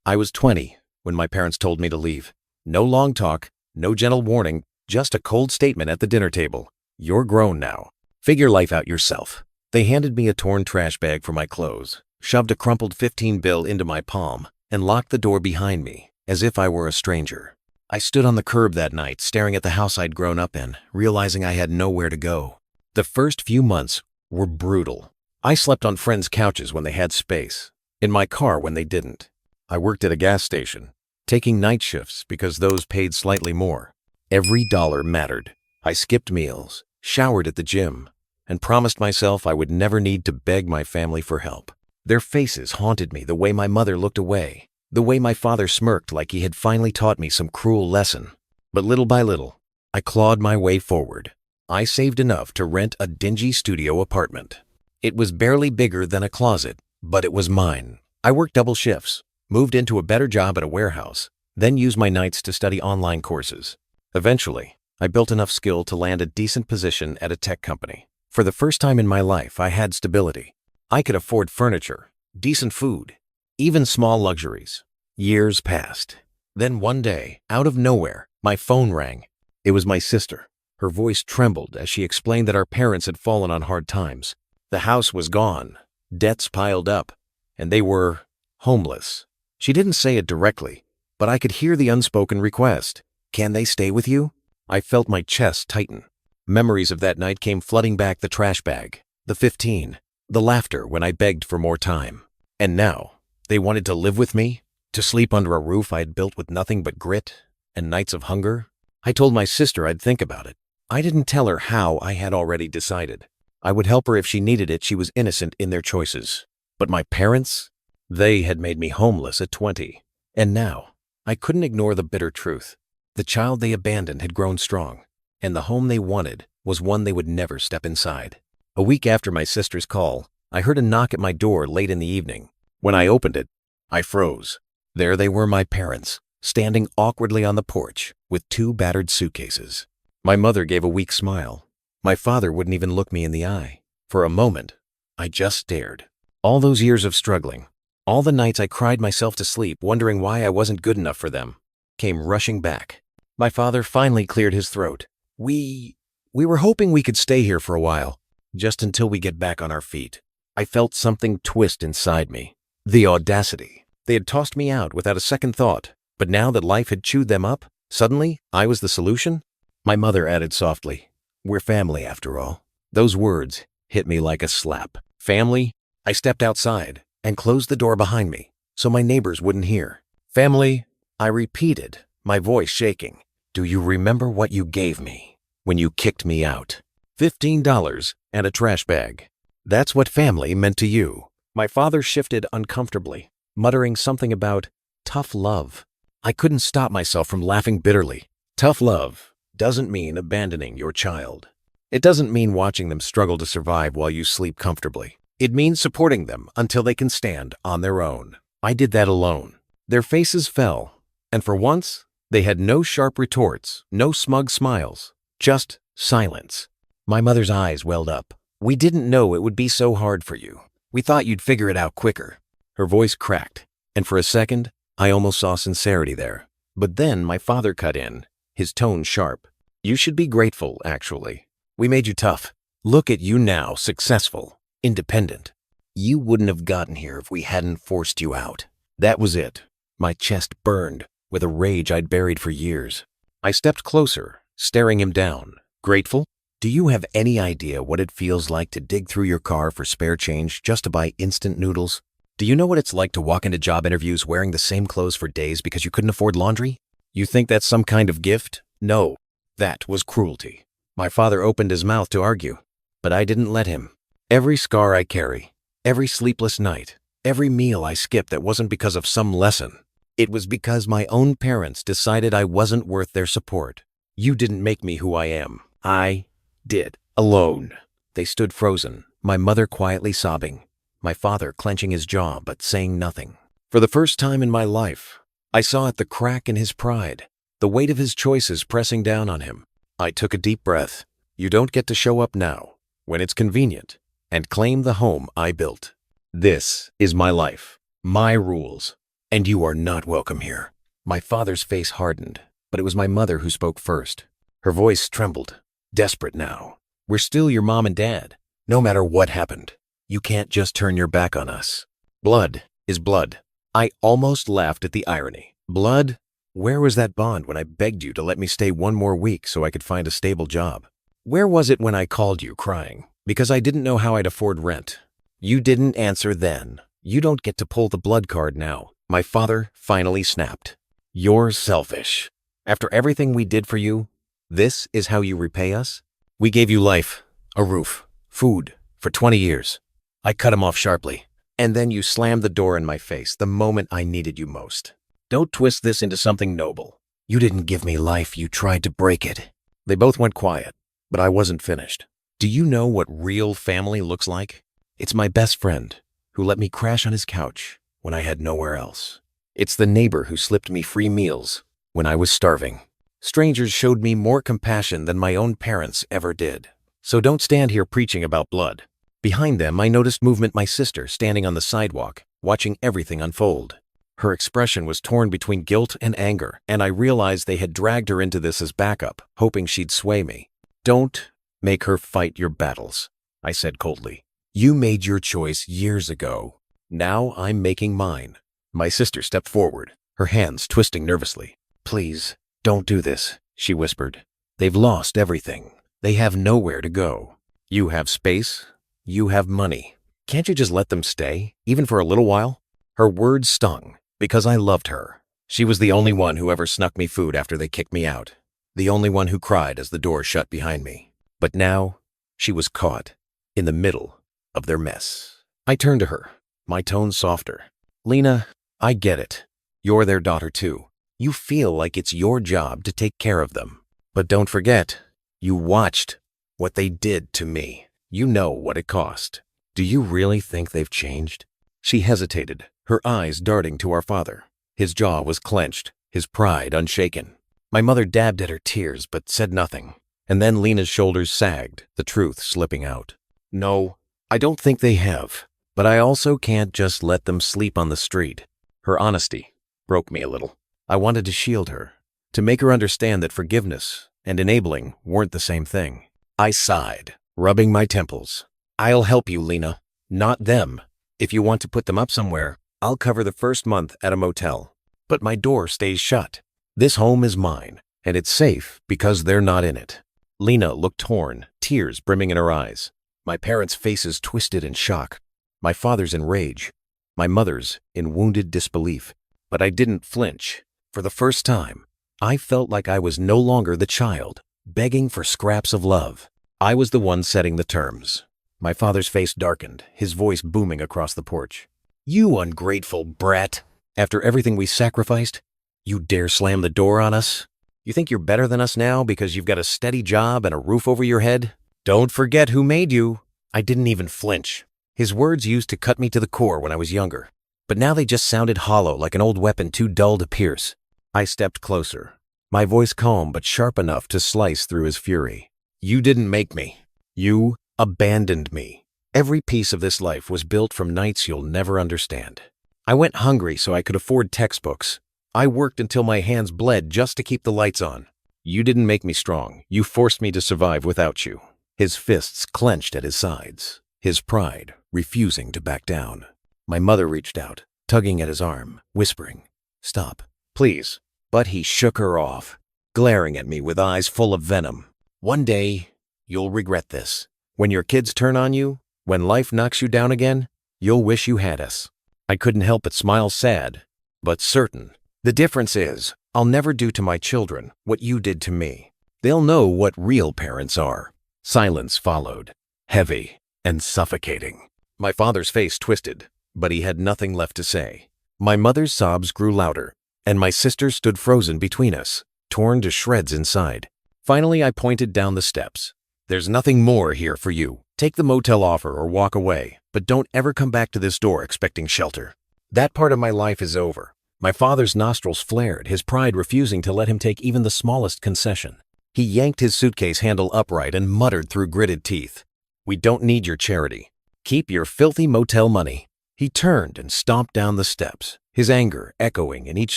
I was 20 when my parents told me to leave. No long talk, no gentle warning, just a cold statement at the dinner table. You're grown now. Figure life out yourself. They handed me a torn trash bag for my clothes, shoved a crumpled 15 bill into my palm, and locked the door behind me, as if I were a stranger. I stood on the curb that night, staring at the house I'd grown up in, realizing I had nowhere to go. The first few months were brutal. I slept on friends' couches when they had space, in my car when they didn't. I worked at a gas station, taking night shifts because those paid slightly more. Every dollar mattered. I skipped meals, showered at the gym, and promised myself I would never need to beg my family for help. Their faces haunted me, the way my mother looked away, the way my father smirked like he had finally taught me some cruel lesson. But little by little, I clawed my way forward. I saved enough to rent a dingy studio apartment. It was barely bigger than a closet, but it was mine. I worked double shifts, moved into a better job at a warehouse, then used my nights to study online courses. Eventually, I built enough skill to land a decent position at a tech company. For the first time in my life, I had stability. I could afford furniture, decent food, even small luxuries. Years passed. Then one day, out of nowhere, my phone rang. It was my sister. Her voice trembled as she explained that our parents had fallen on hard times. The house was gone, debts piled up, and they were homeless. She didn't say it directly, but I could hear the unspoken request. Can they stay with you? I felt my chest tighten. Memories of that night came flooding back: the trash bag, the 15, the laughter when I begged for more time. And now, they wanted to live with me, to sleep under a roof I had built with nothing but grit and nights of hunger. I told my sister I'd think about it. I didn't tell her how I had already decided. I would help her if she needed it. She was innocent in their choices. But my parents? They had made me homeless at 20. And now, I couldn't ignore the bitter truth. The child they abandoned had grown strong, and the home they wanted was one they would never step inside. A week after my sister's call, I heard a knock at my door late in the evening. When I opened it, I froze. There they were, my parents, standing awkwardly on the porch with 2 battered suitcases. My mother gave a weak smile. My father wouldn't even look me in the eye. For a moment, I just stared. All those years of struggling, all the nights I cried myself to sleep wondering why I wasn't good enough for them, came rushing back. My father finally cleared his throat. We were hoping we could stay here for a while, just until we get back on our feet. I felt something twist inside me. The audacity. They had tossed me out without a second thought, but now that life had chewed them up, suddenly I was the solution? My mother added softly, "We're family after all." Those words hit me like a slap. Family? I stepped outside and closed the door behind me so my neighbors wouldn't hear. Family? I repeated, my voice shaking. Do you remember what you gave me when you kicked me out? $15 and a trash bag. That's what family meant to you. My father shifted uncomfortably, muttering something about tough love. I couldn't stop myself from laughing bitterly. Tough love doesn't mean abandoning your child. It doesn't mean watching them struggle to survive while you sleep comfortably. It means supporting them until they can stand on their own. I did that alone. Their faces fell, and for once, they had no sharp retorts, no smug smiles, just silence. My mother's eyes welled up. We didn't know it would be so hard for you. We thought you'd figure it out quicker. Her voice cracked, and for a second, I almost saw sincerity there. But then my father cut in, his tone sharp. You should be grateful, actually. We made you tough. Look at you now, successful, independent. You wouldn't have gotten here if we hadn't forced you out. That was it. My chest burned with a rage I'd buried for years. I stepped closer, staring him down. Grateful? Do you have any idea what it feels like to dig through your car for spare change just to buy instant noodles? Do you know what it's like to walk into job interviews wearing the same clothes for days because you couldn't afford laundry? You think that's some kind of gift? No, that was cruelty. My father opened his mouth to argue, but I didn't let him. Every scar I carry, every sleepless night, every meal I skipped that wasn't because of some lesson. It was because my own parents decided I wasn't worth their support. You didn't make me who I am. I did. Alone. They stood frozen, my mother quietly sobbing, my father clenching his jaw but saying nothing. For the first time in my life, I saw at the crack in his pride, the weight of his choices pressing down on him. I took a deep breath. You don't get to show up now, when it's convenient, and claim the home I built. This is my life, my rules, and you are not welcome here." My father's face hardened, but it was my mother who spoke first. Her voice trembled, desperate now. "We're still your mom and dad. No matter what happened, you can't just turn your back on us. Blood is blood." I almost laughed at the irony. Blood? Where was that bond when I begged you to let me stay one more week so I could find a stable job? Where was it when I called you crying because I didn't know how I'd afford rent? You didn't answer then. You don't get to pull the blood card now. My father finally snapped. "You're selfish. After everything we did for you, this is how you repay us? We gave you life, a roof, food, for 20 years. I cut him off sharply. And then you slammed the door in my face the moment I needed you most. Don't twist this into something noble. You didn't give me life, you tried to break it." They both went quiet, but I wasn't finished. "Do you know what real family looks like? It's my best friend who let me crash on his couch when I had nowhere else. It's the neighbor who slipped me free meals when I was starving. Strangers showed me more compassion than my own parents ever did. So don't stand here preaching about blood." Behind them, I noticed movement my sister standing on the sidewalk, watching everything unfold. Her expression was torn between guilt and anger, and I realized they had dragged her into this as backup, hoping she'd sway me. "Don't make her fight your battles," I said coldly. "You made your choice years ago. Now I'm making mine." My sister stepped forward, her hands twisting nervously. "Please, don't do this," she whispered. "They've lost everything. They have nowhere to go. You have space. You have money. Can't you just let them stay, even for a little while?" Her words stung, because I loved her. She was the only one who ever snuck me food after they kicked me out. The only one who cried as the door shut behind me. But now, she was caught in the middle of their mess. I turned to her, my tone softer. "Lena, I get it. You're their daughter too. You feel like it's your job to take care of them. But don't forget, you watched what they did to me. You know what it cost. Do you really think they've changed?" She hesitated, her eyes darting to our father. His jaw was clenched, his pride unshaken. My mother dabbed at her tears but said nothing. And then Lena's shoulders sagged, the truth slipping out. "No, I don't think they have. But I also can't just let them sleep on the street." Her honesty broke me a little. I wanted to shield her, to make her understand that forgiveness and enabling weren't the same thing. I sighed, rubbing my temples. "I'll help you, Lena. Not them. If you want to put them up somewhere, I'll cover the first month at a motel. But my door stays shut. This home is mine, and it's safe because they're not in it." Lena looked torn, tears brimming in her eyes. My parents' faces twisted in shock. My father's in rage. My mother's in wounded disbelief. But I didn't flinch. For the first time, I felt like I was no longer the child, begging for scraps of love. I was the one setting the terms. My father's face darkened, his voice booming across the porch. "You ungrateful brat. After everything we sacrificed, you dare slam the door on us? You think you're better than us now because you've got a steady job and a roof over your head? Don't forget who made you." I didn't even flinch. His words used to cut me to the core when I was younger. But now they just sounded hollow, like an old weapon too dull to pierce. I stepped closer, my voice calm but sharp enough to slice through his fury. "You didn't make me. You abandoned me. Every piece of this life was built from nights you'll never understand. I went hungry so I could afford textbooks. I worked until my hands bled just to keep the lights on. You didn't make me strong. You forced me to survive without you." His fists clenched at his sides, his pride refusing to back down. My mother reached out, tugging at his arm, whispering, "Stop, please." But he shook her off, glaring at me with eyes full of venom. "One day, you'll regret this. When your kids turn on you, when life knocks you down again, you'll wish you had us." I couldn't help but smile, sad, but certain. "The difference is, I'll never do to my children what you did to me. They'll know what real parents are." Silence followed, heavy and suffocating. My father's face twisted, but he had nothing left to say. My mother's sobs grew louder, and my sister stood frozen between us, torn to shreds inside. Finally, I pointed down the steps. "There's nothing more here for you. Take the motel offer or walk away, but don't ever come back to this door expecting shelter." That part of my life is over. My father's nostrils flared, his pride refusing to let him take even the smallest concession. He yanked his suitcase handle upright and muttered through gritted teeth, "We don't need your charity. Keep your filthy motel money." He turned and stomped down the steps, his anger echoing in each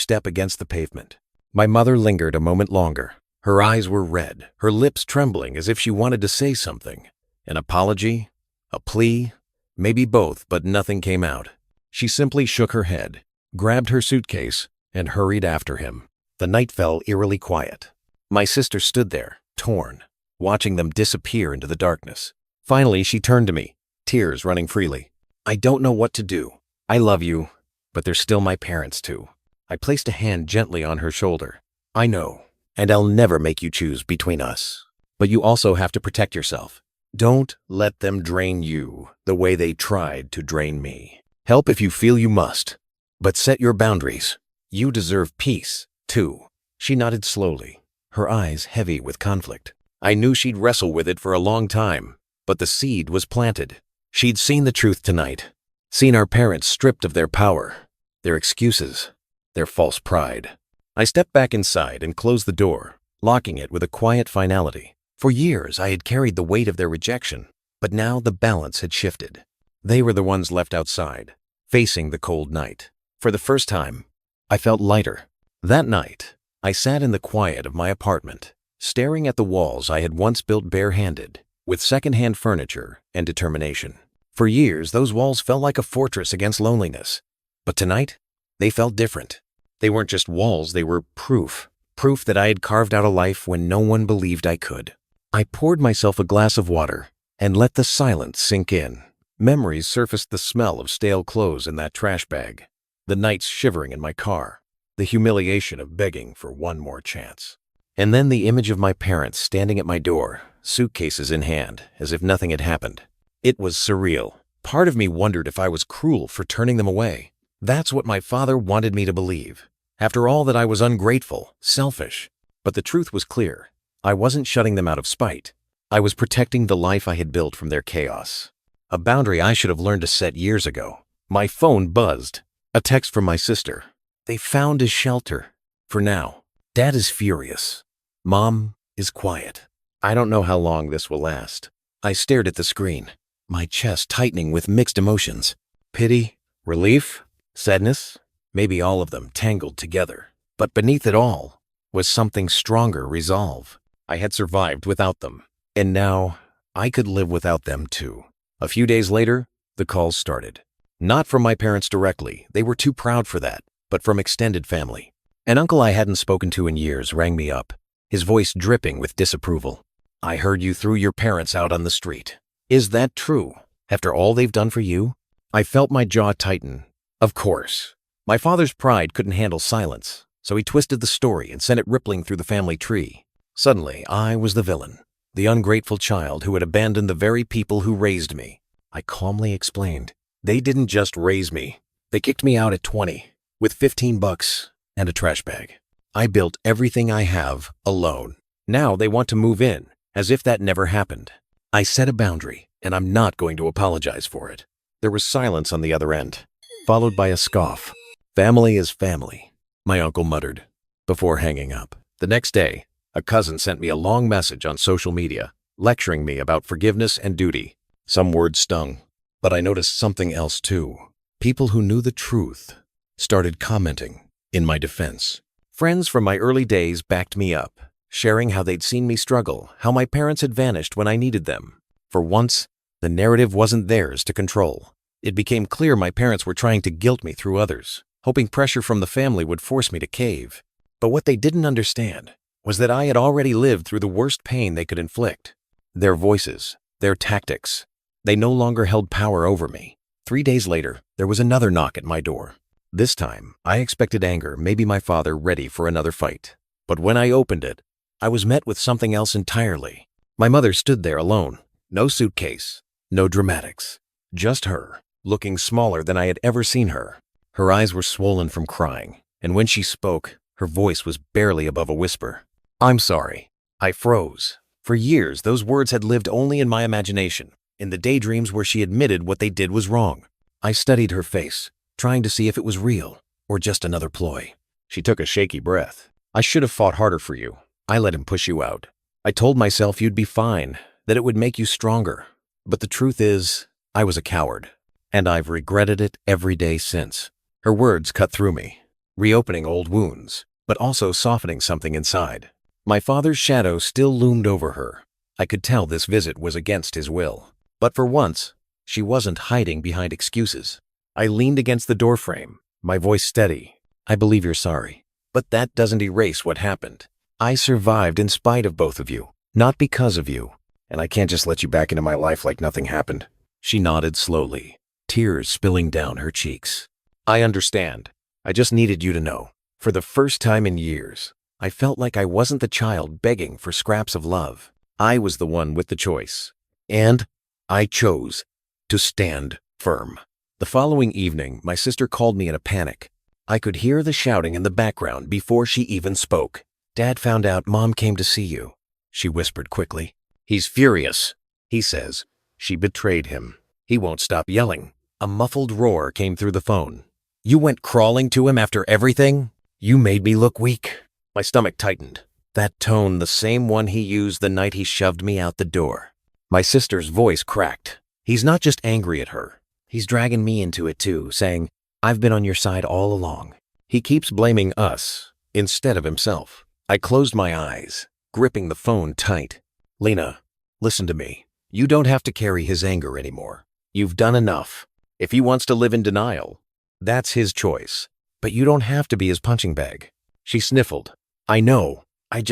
step against the pavement. My mother lingered a moment longer. Her eyes were red, her lips trembling as if she wanted to say something. An apology? A plea? Maybe both, but nothing came out. She simply shook her head, grabbed her suitcase, and hurried after him. The night fell eerily quiet. My sister stood there, torn, watching them disappear into the darkness. Finally, she turned to me, tears running freely. "I don't know what to do. I love you, but they're still my parents too." I placed a hand gently on her shoulder. "I know, and I'll never make you choose between us. But you also have to protect yourself. Don't let them drain you the way they tried to drain me. Help if you feel you must, but set your boundaries. You deserve peace, too." She nodded slowly, her eyes heavy with conflict. I knew she'd wrestle with it for a long time, but the seed was planted. She'd seen the truth tonight, seen our parents stripped of their power, their excuses, their false pride. I stepped back inside and closed the door, locking it with a quiet finality. For years, I had carried the weight of their rejection, but now the balance had shifted. They were the ones left outside, facing the cold night. For the first time, I felt lighter. That night, I sat in the quiet of my apartment, staring at the walls I had once built barehanded, with secondhand furniture and determination. For years, those walls felt like a fortress against loneliness. But tonight, they felt different. They weren't just walls, they were proof. Proof that I had carved out a life when no one believed I could. I poured myself a glass of water and let the silence sink in. Memories surfaced: the smell of stale clothes in that trash bag, the nights shivering in my car, the humiliation of begging for one more chance. And then the image of my parents standing at my door, suitcases in hand, as if nothing had happened. It was surreal. Part of me wondered if I was cruel for turning them away. That's what my father wanted me to believe. After all, that I was ungrateful, selfish. But the truth was clear. I wasn't shutting them out of spite. I was protecting the life I had built from their chaos. A boundary I should have learned to set years ago. My phone buzzed. A text from my sister. "They found a shelter. For now. Dad is furious. Mom is quiet." I don't know how long this will last. I stared at the screen, my chest tightening with mixed emotions. Pity, relief, sadness, maybe all of them tangled together. But beneath it all was something stronger: resolve. I had survived without them, and now I could live without them too. A few days later, the calls started. Not from my parents directly, they were too proud for that, but from extended family. An uncle I hadn't spoken to in years rang me up, his voice dripping with disapproval. "I heard you threw your parents out on the street. Is that true? After all they've done for you?" I felt my jaw tighten. Of course. My father's pride couldn't handle silence, so he twisted the story and sent it rippling through the family tree. Suddenly, I was the villain, the ungrateful child who had abandoned the very people who raised me. I calmly explained. "They didn't just raise me. They kicked me out at 20, with $15 and a trash bag. I built everything I have alone. Now they want to move in, as if that never happened. I set a boundary, and I'm not going to apologize for it." There was silence on the other end, followed by a scoff. "Family is family," my uncle muttered, before hanging up. The next day, a cousin sent me a long message on social media, lecturing me about forgiveness and duty. Some words stung, but I noticed something else too. People who knew the truth started commenting in my defense. Friends from my early days backed me up, sharing how they'd seen me struggle, how my parents had vanished when I needed them. For once, the narrative wasn't theirs to control. It became clear my parents were trying to guilt me through others, hoping pressure from the family would force me to cave. But what they didn't understand was that I had already lived through the worst pain they could inflict. Their voices, their tactics, they no longer held power over me. 3 days later, there was another knock at my door. This time, I expected anger, maybe my father ready for another fight. But when I opened it, I was met with something else entirely. My mother stood there alone. No suitcase, no dramatics. Just her, looking smaller than I had ever seen her. Her eyes were swollen from crying, and when she spoke, her voice was barely above a whisper. "I'm sorry." I froze. For years, those words had lived only in my imagination, in the daydreams where she admitted what they did was wrong. I studied her face, trying to see if it was real or just another ploy. She took a shaky breath. "I should have fought harder for you. I let him push you out. I told myself you'd be fine, that it would make you stronger. But the truth is, I was a coward, and I've regretted it every day since." Her words cut through me, reopening old wounds, but also softening something inside. My father's shadow still loomed over her. I could tell this visit was against his will. But for once, she wasn't hiding behind excuses. I leaned against the doorframe, my voice steady. I believe you're sorry, but that doesn't erase what happened. I survived in spite of both of you, not because of you, and I can't just let you back into my life like nothing happened. She nodded slowly, tears spilling down her cheeks. I understand. I just needed you to know. For the first time in years, I felt like I wasn't the child begging for scraps of love. I was the one with the choice. And I chose to stand firm. The following evening, my sister called me in a panic. I could hear the shouting in the background before she even spoke. Dad found out Mom came to see you, she whispered quickly. He's furious, he says. She betrayed him. He won't stop yelling. A muffled roar came through the phone. You went crawling to him after everything? You made me look weak. My stomach tightened. That tone, the same one he used the night he shoved me out the door. My sister's voice cracked. He's not just angry at her. He's dragging me into it too, saying, I've been on your side all along. He keeps blaming us instead of himself. I closed my eyes, gripping the phone tight. Lena, listen to me. You don't have to carry his anger anymore. You've done enough. If he wants to live in denial, that's his choice. But you don't have to be his punching bag. She sniffled. I know. I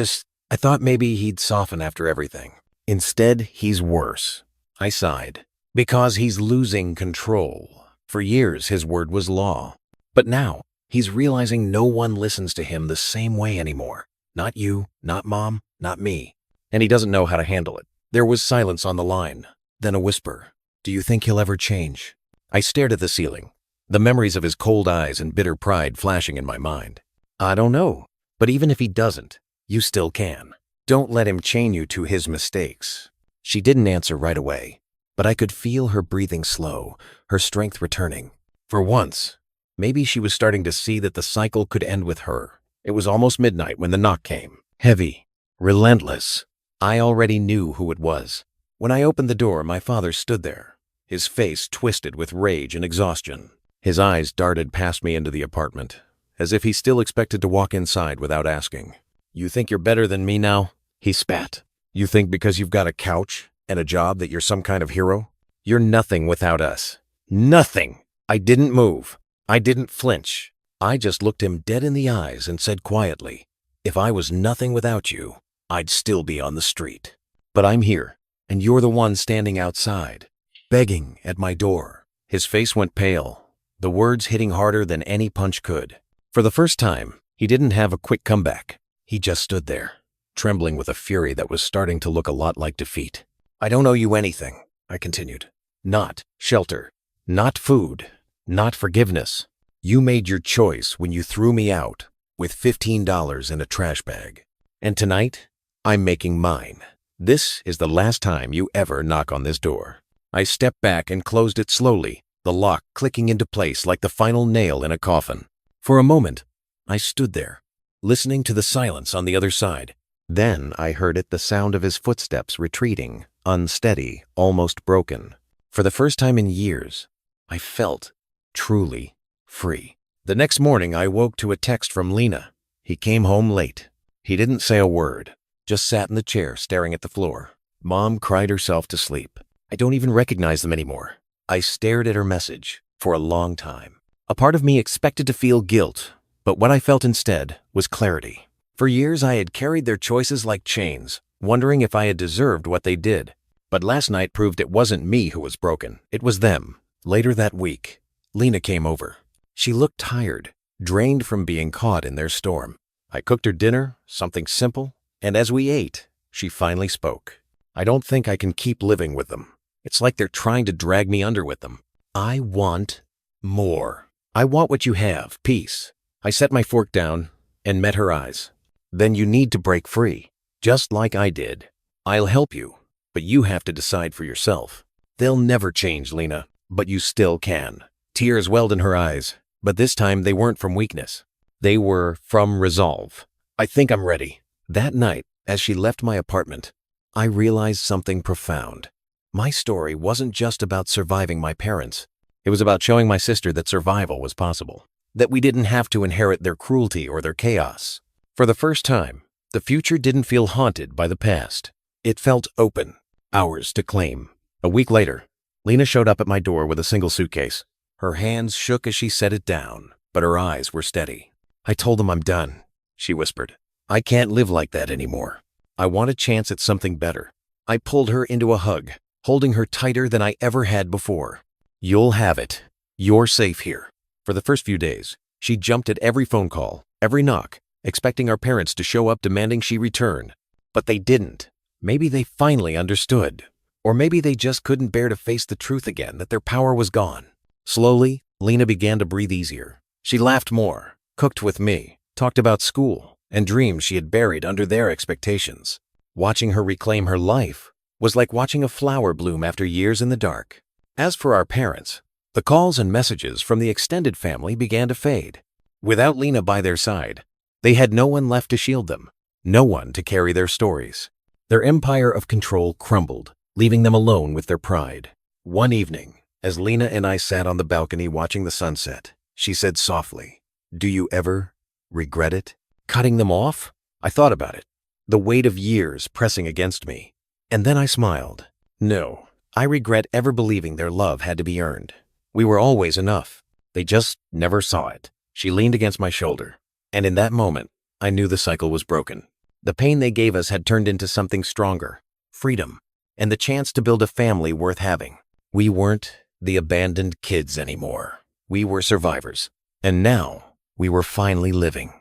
thought maybe he'd soften after everything. Instead, he's worse. I sighed. Because he's losing control. For years, his word was law. But now, he's realizing no one listens to him the same way anymore. Not you, not Mom, not me. And he doesn't know how to handle it. There was silence on the line. Then a whisper. Do you think he'll ever change? I stared at the ceiling, the memories of his cold eyes and bitter pride flashing in my mind. I don't know. But even if he doesn't, you still can. Don't let him chain you to his mistakes. She didn't answer right away, but I could feel her breathing slow, her strength returning. For once, maybe she was starting to see that the cycle could end with her. It was almost midnight when the knock came. Heavy, relentless. I already knew who it was. When I opened the door, my father stood there, his face twisted with rage and exhaustion. His eyes darted past me into the apartment, as if he still expected to walk inside without asking. You think you're better than me now? He spat. You think because you've got a couch and a job that you're some kind of hero? You're nothing without us. Nothing. I didn't move. I didn't flinch. I just looked him dead in the eyes and said quietly, if I was nothing without you, I'd still be on the street. But I'm here, and you're the one standing outside, begging at my door. His face went pale, the words hitting harder than any punch could. For the first time, he didn't have a quick comeback. He just stood there, trembling with a fury that was starting to look a lot like defeat. I don't owe you anything, I continued. Not shelter, not food, not forgiveness. You made your choice when you threw me out with $15 in a trash bag. And tonight, I'm making mine. This is the last time you ever knock on this door. I stepped back and closed it slowly, the lock clicking into place like the final nail in a coffin. For a moment, I stood there, listening to the silence on the other side. Then I heard it, the sound of his footsteps retreating, unsteady, almost broken. For the first time in years, I felt truly free. The next morning, I woke to a text from Lena. He came home late. He didn't say a word, just sat in the chair staring at the floor. Mom cried herself to sleep. I don't even recognize them anymore. I stared at her message for a long time. A part of me expected to feel guilt, but what I felt instead was clarity. For years, I had carried their choices like chains, wondering if I had deserved what they did. But last night proved it wasn't me who was broken. It was them. Later that week, Lena came over. She looked tired, drained from being caught in their storm. I cooked her dinner, something simple, and as we ate, she finally spoke. I don't think I can keep living with them. It's like they're trying to drag me under with them. I want more. I want what you have, peace. I set my fork down and met her eyes. Then you need to break free, just like I did. I'll help you, but you have to decide for yourself. They'll never change, Lena, but you still can. Tears welled in her eyes, but this time they weren't from weakness. They were from resolve. I think I'm ready. That night, as she left my apartment, I realized something profound. My story wasn't just about surviving my parents. It was about showing my sister that survival was possible. that we didn't have to inherit their cruelty or their chaos. For the first time, the future didn't feel haunted by the past. It felt open, ours to claim. A week later, Lena showed up at my door with a single suitcase. Her hands shook as she set it down, but her eyes were steady. "I told them I'm done," she whispered. "I can't live like that anymore. I want a chance at something better." I pulled her into a hug, holding her tighter than I ever had before. "You'll have it. You're safe here." For the first few days, she jumped at every phone call, every knock, expecting our parents to show up demanding she return. But they didn't. Maybe they finally understood. Or maybe they just couldn't bear to face the truth again that their power was gone. Slowly, Lena began to breathe easier. She laughed more, cooked with me, talked about school, and dreams she had buried under their expectations. Watching her reclaim her life was like watching a flower bloom after years in the dark. As for our parents, the calls and messages from the extended family began to fade. Without Lena by their side, they had no one left to shield them, no one to carry their stories. Their empire of control crumbled, leaving them alone with their pride. One evening, as Lena and I sat on the balcony watching the sunset, she said softly, "Do you ever regret it? Cutting them off?" I thought about it, the weight of years pressing against me. And then I smiled. "No, I regret ever believing their love had to be earned. We were always enough. They just never saw it." She leaned against my shoulder, and in that moment, I knew the cycle was broken. The pain they gave us had turned into something stronger, freedom, and the chance to build a family worth having. We weren't the abandoned kids anymore. We were survivors. And now, we were finally living.